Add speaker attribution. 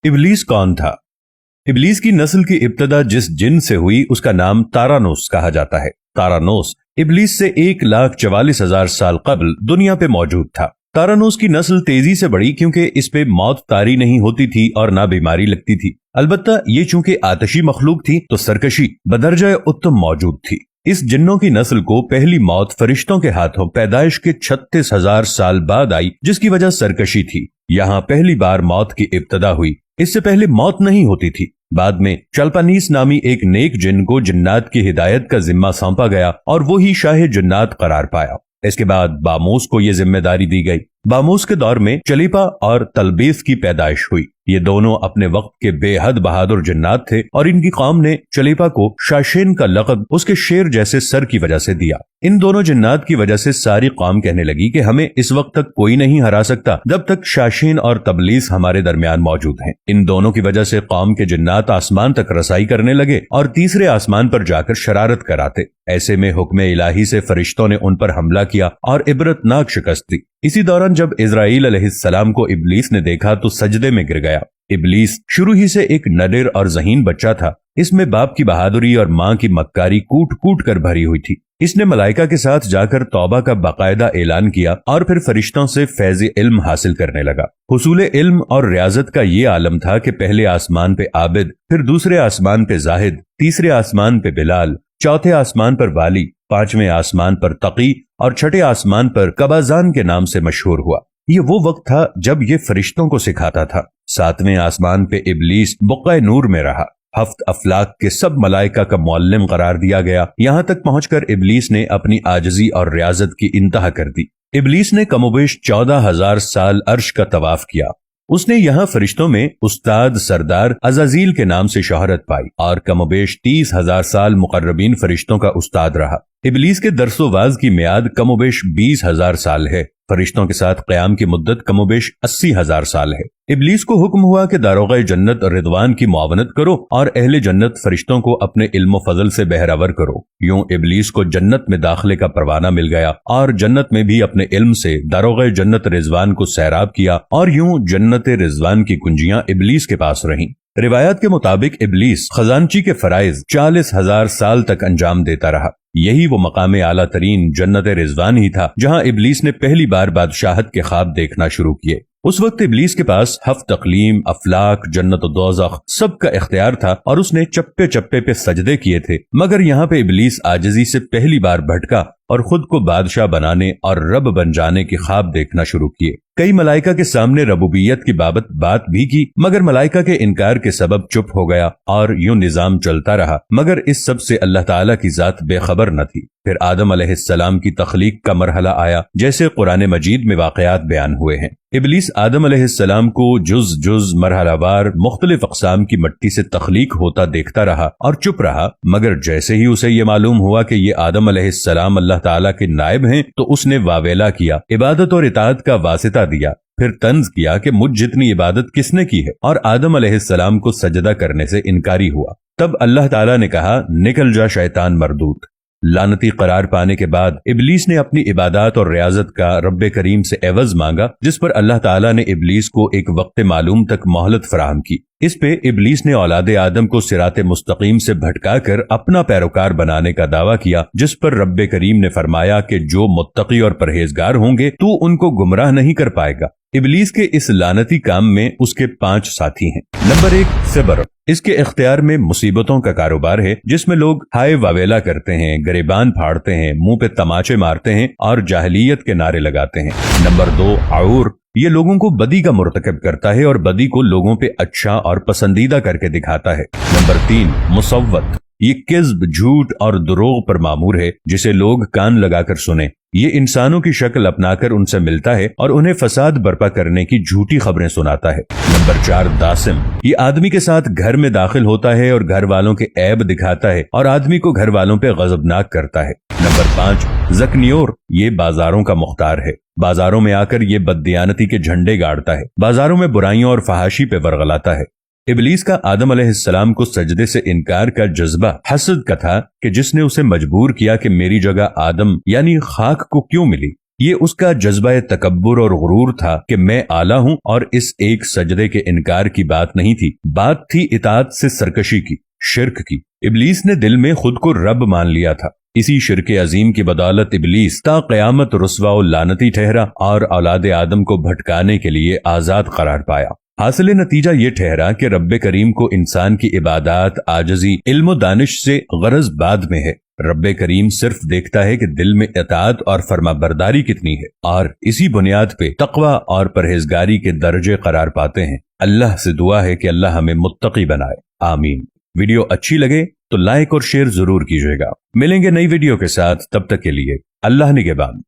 Speaker 1: इबलीस कौन था? इबलीस की नस्ल की इब्तदा जिस जिन से हुई उसका नाम तारानोस कहा जाता है। तारानोस इबलीस से 1,44,000 साल कबल दुनिया पे मौजूद था। तारानोस की नस्ल तेजी से बढ़ी क्योंकि इस पे मौत तारी नहीं होती थी और ना बीमारी लगती थी। अलबत्ता ये चूंकि आतशी मखलूक थी तो सरकशी बदरजा उत्तम मौजूद थी। इस जिन्नों की नस्ल को पहली मौत फरिश्तों के हाथों पैदाइश के 36,000 साल बाद आई, जिसकी वजह सरकशी थी। यहाँ पहली बार मौत की इब्तदा हुई। इससे पहले मौत नहीं होती थी। बाद में चलपानीस नामी एक नेक जिन को जिन्नात की हिदायत का जिम्मा सौंपा गया और वो ही शाह जिन्नात करार पाया। इसके बाद बामूस को ये जिम्मेदारी दी गई। बामूस के दौर में चलीपा और तलबीस की पैदाइश हुई। ये दोनों अपने वक्त के बेहद बहादुर जिन्नात थे और इनकी कौम ने चलीपा को शाशेन का लक़ब उसके शेर जैसे सर की वजह से दिया। इन दोनों जिन्नात की वजह से सारी कौम कहने लगी कि हमें इस वक्त तक कोई नहीं हरा सकता जब तक शाशेन और तबलीस हमारे दरमियान मौजूद हैं। इन दोनों की वजह से कौम के जिन्नात आसमान तक रसाई करने लगे और तीसरे आसमान पर जाकर शरारत कराते। ऐसे में हुक्म इलाही से फरिश्तों ने उन पर हमला किया और इबरतनाक शिकस्त दी। इसी दौरान जब इजराइल अलैहिस्सलाम को इबलीस ने देखा तो सजदे में गिर गया। इबलीस शुरू ही से एक नडिर और ज़हीन बच्चा था। इसमें बाप की बहादुरी और माँ की मक्कारी कूट कूट कर भरी हुई थी। इसने मलाइका के साथ जाकर तौबा का बाकायदा ऐलान किया और फिर फरिश्तों से फैज़ इल्म हासिल करने लगा। हुसूल इल्म और रियाजत का ये आलम था कि पहले आसमान पे आबिद, फिर दूसरे आसमान पे जाहिद, तीसरे आसमान पे बिलाल, चौथे आसमान पर वाली, पांचवें आसमान पर तकी और छठे आसमान पर कबाजान के नाम से मशहूर हुआ। ये वो वक्त था जब ये फरिश्तों को सिखाता था। सातवें आसमान पे इबलीस बुक़्क़ा नूर में रहा। हफ्त अफलाक के सब मलाइका का मुअल्लिम करार दिया गया। यहाँ तक पहुंचकर इबलीस ने अपनी आजजी और रियाजत की इंतहा कर दी। इबलीस ने कमोबेश 14,000 साल अर्श का तवाफ किया। उसने यहाँ फरिश्तों में उस्ताद सरदार अज़ाज़ील के नाम से शोहरत पाई और कमोबेश 30,000 साल मुक़र्रबीन फरिश्तों का उस्ताद रहा। इबलीस के दरसोवाज की मियाद कमोबेश 20,000 साल है। फरिश्तों के साथ क़याम की मुद्दत कमोबेश 80,000 साल है। इबलीस को हुक्म हुआ कि दारोग़े जन्नत रिदवान की मुआवनत करो और अहले जन्नत फरिश्तों को अपने इल्म फजल से बहरावर करो। यूं इबलीस को जन्नत में दाखिले का परवाना मिल गया और जन्नत में भी अपने इल्म से दारोग़े जन्नत रिजवान को सैराब किया और यूं जन्नत रिजवान की कुंजियां इबलीस के पास रहीं। रिवायत के मुताबिक इबलीस खजानची के फराइज 40,000 साल तक अंजाम देता रहा। यही वो मकाम आला तरीन जन्नत रिजवान ही था जहां इबलीस ने पहली बार बादशाहत के ख्वाब देखना शुरू किए। उस वक्त इबलीस के पास हफ्त तकलीम, अफलाक, जन्नत और दोज़ख सब का इख्तियार था और उसने चप्पे चप्पे पे सजदे किए थे। मगर यहाँ पे इबलीस आजिजी से पहली बार भटका और खुद को बादशाह बनाने और रब बन जाने की ख्वाब देखना शुरू किए। कई मलाइका के सामने रबूबियत की बाबत बात भी की मगर मलाइका के इनकार के सबब चुप हो गया और यूं निजाम चलता रहा। मगर इस सब से अल्लाह ताला की जात बेखबर न थी। फिर आदम अलैहिस्सलाम की तख्लीक का मरहला आया जैसे कुरान मजीद में वाक़यात बयान हुए हैं। इबलीस आदम अलैहिस्सलाम को जुज जुज मरहलावार मुख्तलिफ अक़साम की मिट्टी से तख्लीक होता देखता रहा और चुप रहा। मगर जैसे ही उसे ये मालूम हुआ कि ये आदम अलैहिस्सलाम अल्लाह ताला के नायब हैं तो उसने वावेला किया, इबादत और इताअत का वासिता दिया। फिर तंज किया कि मुझ जितनी इबादत किसने की है और आदम अलैहिस्सलाम को सजदा करने से इनकारी हुआ। तब अल्लाह ताला ने कहा, निकल जा शैतान मरदूत। लानती करार पाने के बाद इबलीस ने अपनी इबादत और रियाजत का रब्बे करीम से एवज मांगा, जिस पर अल्लाह ताला ने इबलीस को एक वक्त मालूम तक मोहलत फराहम की। इस पे इबलीस ने औलादे आदम को सिराते मुस्तकीम से भटकाकर अपना पैरोकार बनाने का दावा किया, जिस पर रब्बे करीम ने फरमाया कि जो मुत्तकी और परहेजगार होंगे तू उनको गुमराह नहीं कर पाएगा। इबलीस के इस लानती काम में उसके 5 साथी हैं। नंबर 1, सब्र। इसके इख्तियार में मुसीबतों का कारोबार है जिसमें लोग हाय वावेला करते हैं, गरेबान फाड़ते हैं, मुंह पे तमाचे मारते हैं और जाहिलियत के नारे लगाते हैं। नंबर 2, आऊर। ये लोगों को बदी का मुर्तकब करता है और बदी को लोगों पे अच्छा और पसंदीदा करके दिखाता है। नंबर 3, मुसव्वत। ये किज़्ब, झूठ और दुरोग पर मामूर है जिसे लोग कान लगाकर सुने। ये इंसानों की शक्ल अपनाकर उनसे मिलता है और उन्हें फसाद बर्पा करने की झूठी खबरें सुनाता है। नंबर 4, दासिम। ये आदमी के साथ घर में दाखिल होता है और घर वालों के ऐब दिखाता है और आदमी को घर वालों पे गजबनाक करता है। नंबर 5, ज़कनियोर। ये बाजारों का मुख्तार है। बाजारों में आकर ये बददियानती के झंडे गाड़ता है, बाजारों में बुराइयों और फहाशी पे वरगलाता है। इबलीस का आदम अलैहिस्सलाम को सजदे से इनकार का जज्बा हसद का था कि जिसने उसे मजबूर किया कि मेरी जगह आदम यानी खाक को क्यों मिली। یہ اس کا جذبہ تکبر اور غرور تھا کہ میں اعلیٰ ہوں، اور اس ایک سجدے کے انکار کی بات نہیں تھی، بات تھی اطاعت سے سرکشی کی، شرک کی۔ ابلیس نے دل میں خود کو رب مان لیا تھا۔ اسی شرک عظیم کی بدولت ابلیس تا قیامت رسوا و لعنتی ٹھہرا اور اولاد آدم کو بھٹکانے کے لیے آزاد قرار پایا۔ حاصل نتیجہ یہ ٹھہرا کہ رب کریم کو انسان کی عبادات، عاجزی، علم و دانش سے غرض بعد میں ہے۔ رب کریم صرف دیکھتا ہے کہ دل میں اطاعت اور فرما برداری کتنی ہے، اور اسی بنیاد پہ تقوی اور پرہیزگاری کے درجے قرار پاتے ہیں۔ اللہ سے دعا ہے کہ اللہ ہمیں متقی بنائے، آمین۔ ویڈیو اچھی لگے تو لائک اور شیئر ضرور کیجیے گا۔ ملیں گے نئی ویڈیو کے ساتھ، تب تک کے لیے اللہ نگہبان۔